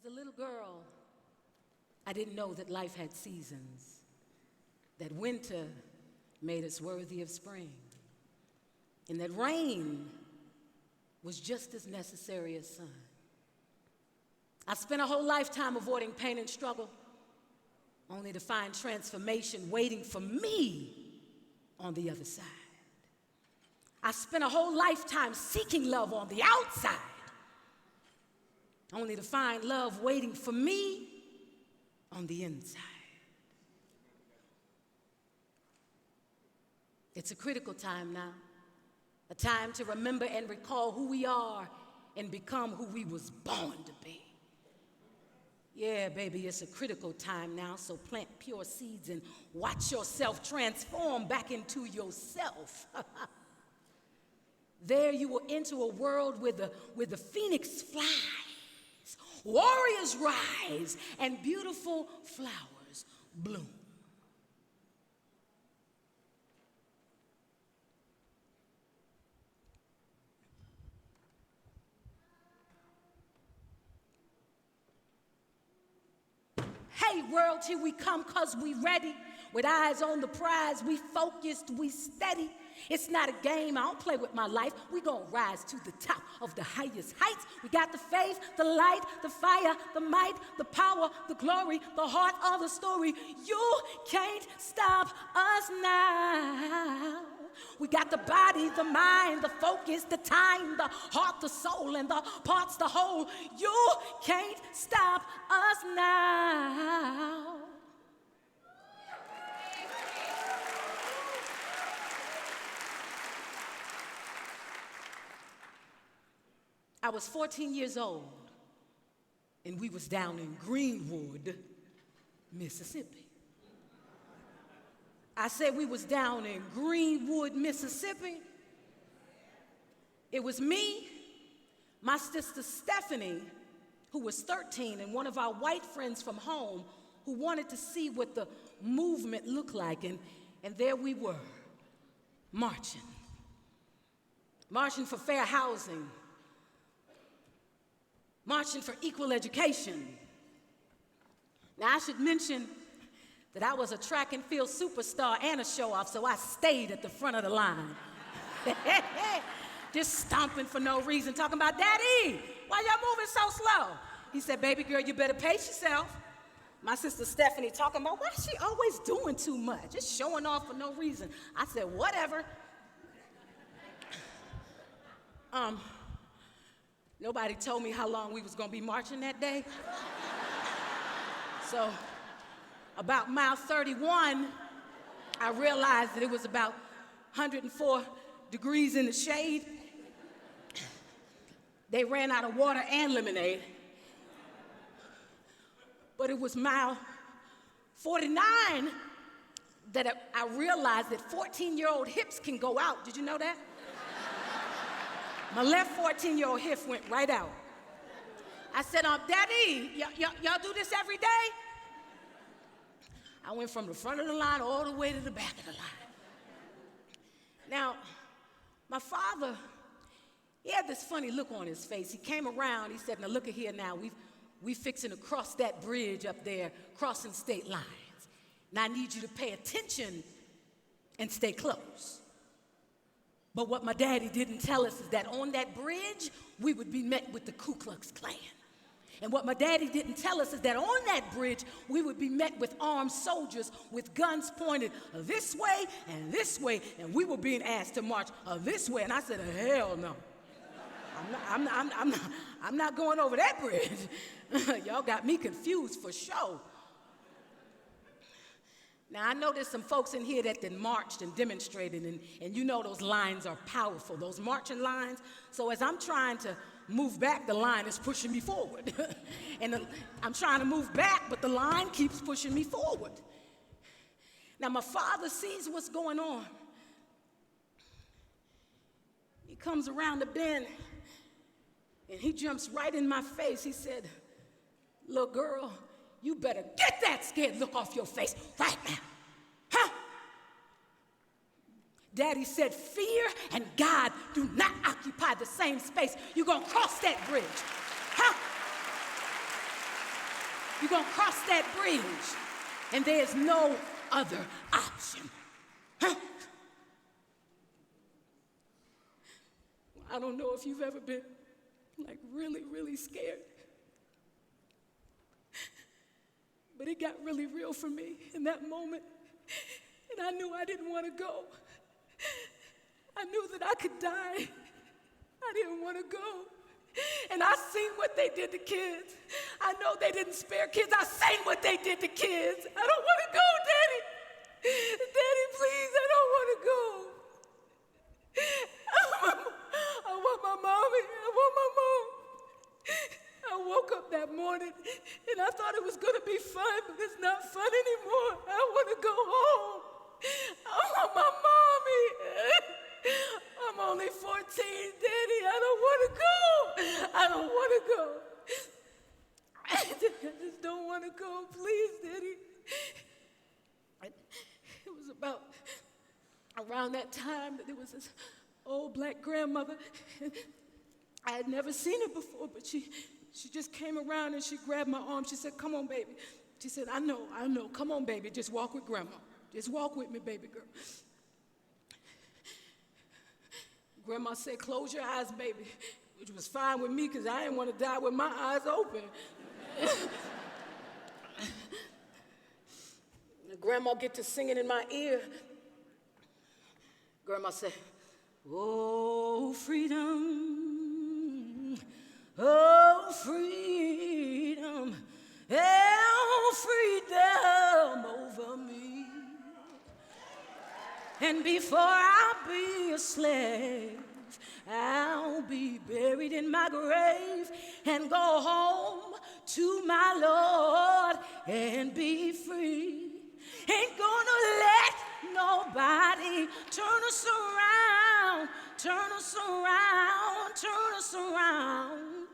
As a little girl, I didn't know that life had seasons, that winter made us worthy of spring, and that rain was just as necessary as sun. I spent a whole lifetime avoiding pain and struggle, only to find transformation waiting for me on the other side. I spent a whole lifetime seeking love on the outside, only to find love waiting for me on the inside. It's a critical time now, a time to remember and recall who we are and become who we was born to be. Yeah, baby, it's a critical time now, so plant pure seeds and watch yourself transform back into yourself. There you will enter a world where the phoenix flies, warriors rise, and beautiful flowers bloom. Hey world, here we come 'cause we ready. With eyes on the prize, we focused, we steady. It's not a game, I don't play with my life. We gon' rise to the top of the highest heights. We got the faith, the light, the fire, the might, the power, the glory, the heart of the story. You can't stop us now. We got the body, the mind, the focus, the time, the heart, the soul, and the parts, the whole. You can't stop us now. I was 14 years old, and we was down in Greenwood, Mississippi. I said we was down in Greenwood, Mississippi. It was me, my sister Stephanie, who was 13, and one of our white friends from home who wanted to see what the movement looked like, and there we were, marching for fair housing, marching for equal education. Now, I should mention that I was a track and field superstar and a show-off, so I stayed at the front of the line. Just stomping for no reason, talking about, Daddy, why y'all moving so slow? He said, baby girl, you better pace yourself. My sister Stephanie talking about, why is she always doing too much? Just showing off for no reason. I said, whatever. Nobody told me how long we was gonna be marching that day. So, about mile 31, I realized that it was about 104 degrees in the shade. They ran out of water and lemonade. But it was mile 49 that I realized that 14-year-old hips can go out. Did you know that? My left 14-year-old hip went right out. I said, Daddy, y'all do this every day? I went from the front of the line all the way to the back of the line. Now, my father, he had this funny look on his face. He came around, he said, now look at here now, we fixing to cross that bridge up there, crossing state lines. Now I need you to pay attention and stay close. But what my daddy didn't tell us is that on that bridge, we would be met with the Ku Klux Klan. And what my daddy didn't tell us is that on that bridge, we would be met with armed soldiers with guns pointed this way, and we were being asked to march this way. And I said, hell no. I'm not going over that bridge. Y'all got me confused for sure. Now, I know there's some folks in here that then marched and demonstrated, and you know those lines are powerful, those marching lines. So as I'm trying to move back, the line is pushing me forward. I'm trying to move back, but the line keeps pushing me forward. Now, my father sees what's going on. He comes around the bend, and he jumps right in my face. He said, little girl, you better get that scared look off your face right now. Huh? Daddy said, fear and God do not occupy the same space. You're gonna cross that bridge. Huh? You're gonna cross that bridge, and there's no other option. Huh? I don't know if you've ever been like really, really scared. But it got really real for me in that moment. And I knew I didn't want to go. I knew that I could die. I didn't want to go. And I seen what they did to kids. I know they didn't spare kids. I seen what they did to kids. I don't want to go, Daddy. Daddy, please, I don't want to go. I want my mommy. I want my mom. I woke up that morning and I thought it was going to be fun, but it's not fun anymore. I want to go home. I want my mommy. I'm only 14, Daddy. I don't want to go. I don't want to go. I just don't want to go. Please, Daddy. It was about around that time that there was this old black grandmother. I had never seen her before, but she just came around and she grabbed my arm. She said, "Come on, baby." She said, I know. Come on, baby. Just walk with Grandma. Just walk with me, baby girl. Grandma said, "Close your eyes, baby," which was fine with me because I didn't want to die with my eyes open. Grandma get to singing in my ear. Grandma said, "Oh, freedom, oh, freedom, oh, freedom over me. And before I be a slave, I'll be buried in my grave and go home to my Lord and be free. Ain't gonna let nobody turn us around, turn us around, turn us around.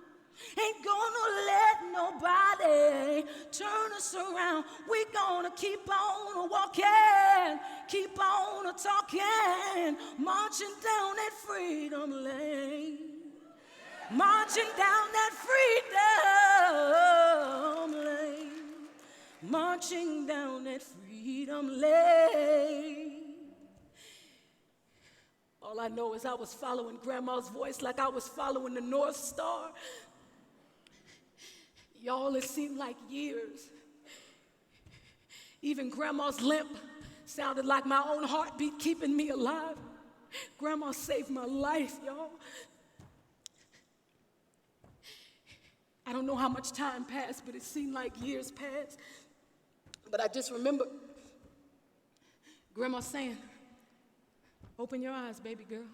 Ain't gonna let nobody turn us around. We gonna keep on walking, keep on talking, marching down that freedom lane, marching down that freedom lane, marching down that freedom lane." All I know is I was following Grandma's voice like I was following the North Star. Y'all, it seemed like years. Even Grandma's limp sounded like my own heartbeat keeping me alive. Grandma saved my life, y'all. I don't know how much time passed, but it seemed like years passed. But I just remember Grandma saying, "Open your eyes, baby girl.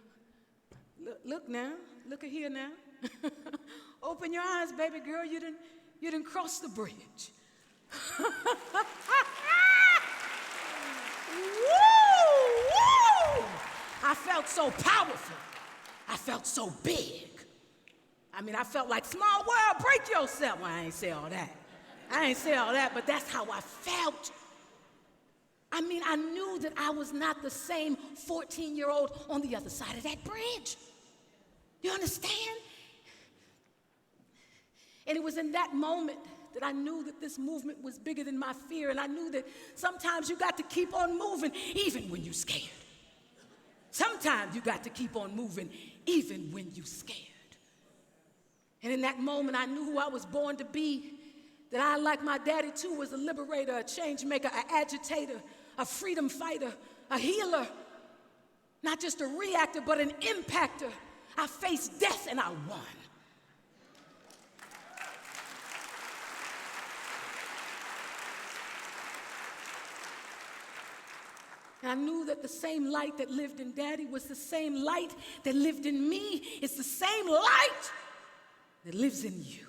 Look now, look at here now. Open your eyes, baby girl. You didn't cross the bridge." Woo, woo! I felt so powerful. I felt so big. I mean, I felt like, small world, break yourself. Well, I ain't say all that. But that's how I felt. I mean, I knew that I was not the same 14-year-old on the other side of that bridge. You understand? And it was in that moment that I knew that this movement was bigger than my fear, and I knew that sometimes you got to keep on moving even when you're scared. Sometimes you got to keep on moving even when you're scared. And in that moment, I knew who I was born to be, that I, like my daddy too, was a liberator, a change maker, an agitator, a freedom fighter, a healer, not just a reactor, but an impactor. I faced death and I won. And I knew that the same light that lived in Daddy was the same light that lived in me. It's the same light that lives in you.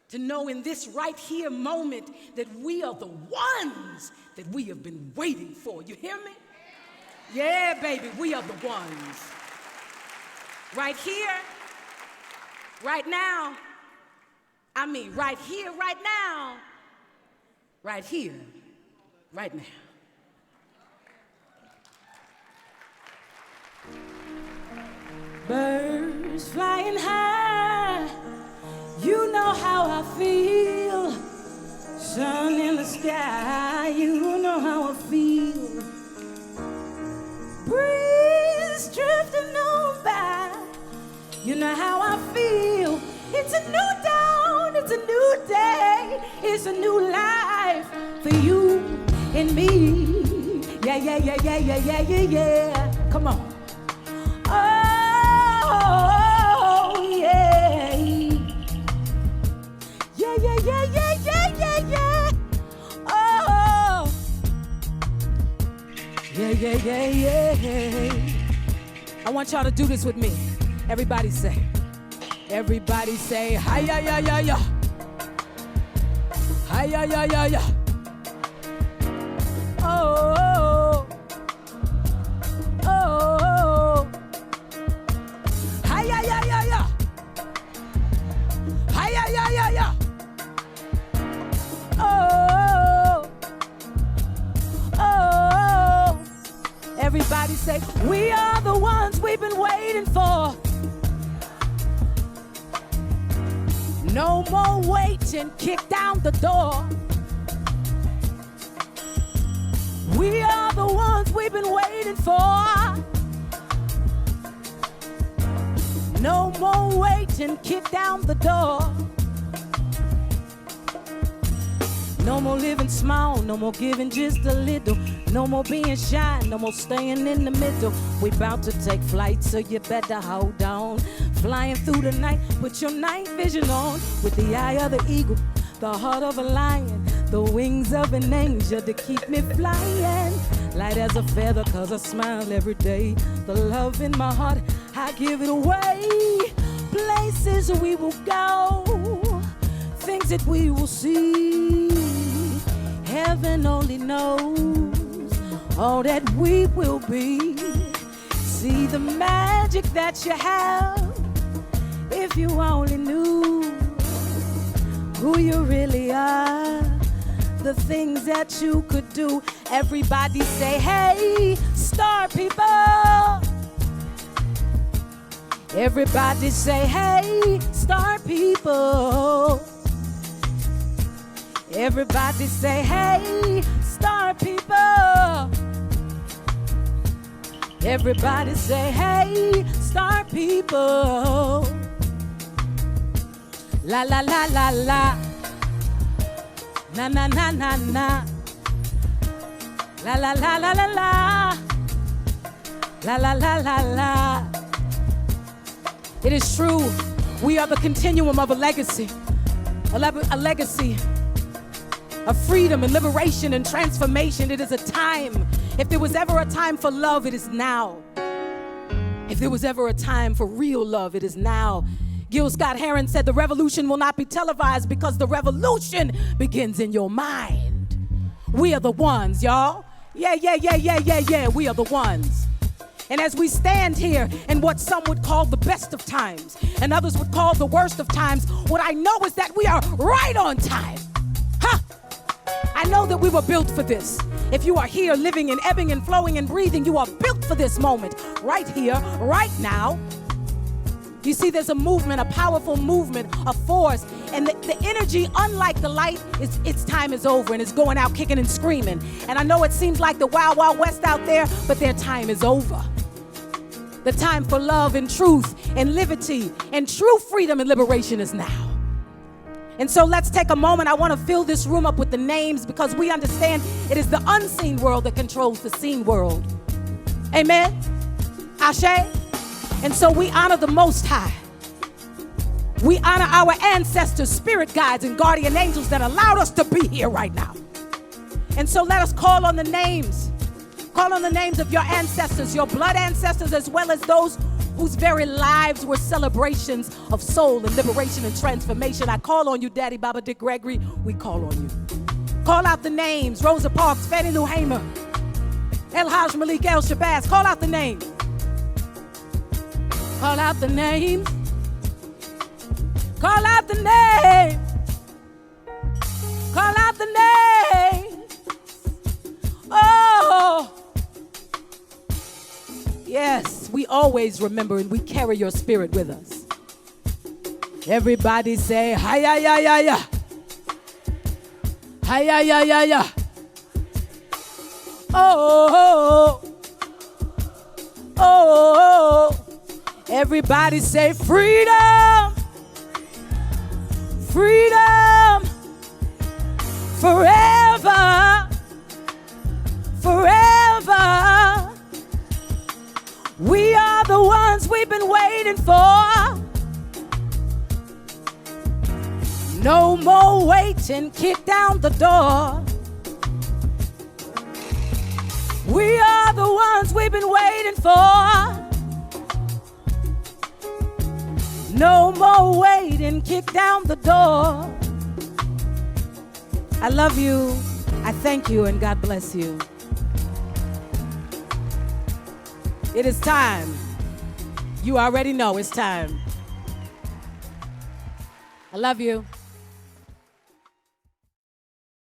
To know in this right here moment that we are the ones that we have been waiting for. You hear me? Yeah, baby, we are the ones. Right here, right now. I mean, right here, right now. Right here, right now. Birds flying high, you know how I feel. sun in the sky, you know how I feel. Breeze drifting on by, you know how I feel. It's a new dawn, it's a new day, it's a new life for you and me. Yeah, yeah, yeah, yeah, yeah, yeah, yeah, yeah. Come on. Oh, yeah. Yeah, yeah, yeah, yeah, yeah, yeah, yeah. Oh. Yeah, yeah, yeah, yeah. I want y'all to do this with me. Everybody say, hi, ya, ya, ya, ya. Hi, ya, ya, ya, ya. Oh, oh, oh. Hi, ya, ya, ya, ya. Hi, ya, ya, ya, ya. Oh, oh. Everybody say, we are the ones we've been waiting for. No more waiting, kick down the door. We are the ones we've been waiting for. No more waiting, kick down the door. No more living small, no more giving just a little. No more being shy, no more staying in the middle. We about to take flight, so you better hold on. Flying through the night, put your night vision on. With the eye of the eagle, the heart of a lion, the wings of an angel to keep me flying. Light as a feather, cause I smile every day. The love in my heart, I give it away. Places we will go, things that we will see. Heaven only knows all that we will be. See the magic that you have. If you only knew who you really are, the things that you could do. Everybody say, hey, star people. Everybody say, hey, star people. Everybody say, hey, star people. Everybody say, hey, star people. La la la la la. Na na na na na. La la la la la la. La la la la la. It is true. We are the continuum of a legacy. A legacy of freedom and liberation and transformation. It is a time. If there was ever a time for love, it is now. If there was ever a time for real love, it is now. Gil Scott-Heron said the revolution will not be televised because the revolution begins in your mind. We are the ones, y'all. Yeah, yeah, yeah, yeah, yeah, yeah. We are the ones. And as we stand here in what some would call the best of times and others would call the worst of times, what I know is that we are right on time. Huh? I know that we were built for this. If you are here living and ebbing and flowing and breathing, you are built for this moment. Right here, right now. You see, there's a movement, a powerful movement, a force, and the energy, unlike the light, its time is over and it's going out kicking and screaming. And I know it seems like the wild, wild west out there, but their time is over. The time for love and truth and liberty and true freedom and liberation is now. And so let's take a moment. I want to fill this room up with the names because we understand it is the unseen world that controls the seen world. Amen? Ashe? And so we honor the Most High. We honor our ancestors, spirit guides, and guardian angels that allowed us to be here right now. And so let us call on the names. Call on the names of your ancestors, your blood ancestors, as well as those whose very lives were celebrations of soul and liberation and transformation. I call on you, Daddy Baba Dick Gregory. We call on you. Call out the names. Rosa Parks, Fannie Lou Hamer, El Haj Malik El Shabazz. Call out the names. Call out the name. Call out the name. Call out the name. Oh. Yes, we always remember and we carry your spirit with us. Everybody say, hi-ya-ya-ya-ya. Ay, ay, ay, ay, ay. Oh, oh, oh. Everybody say freedom. Freedom. Forever. Forever. We are the ones we've been waiting for. No more waiting, kick down the door. We are the ones we've been waiting for. No more waiting, kick down the door. I love you, I thank you, and God bless you. It is time. You already know it's time. I love you.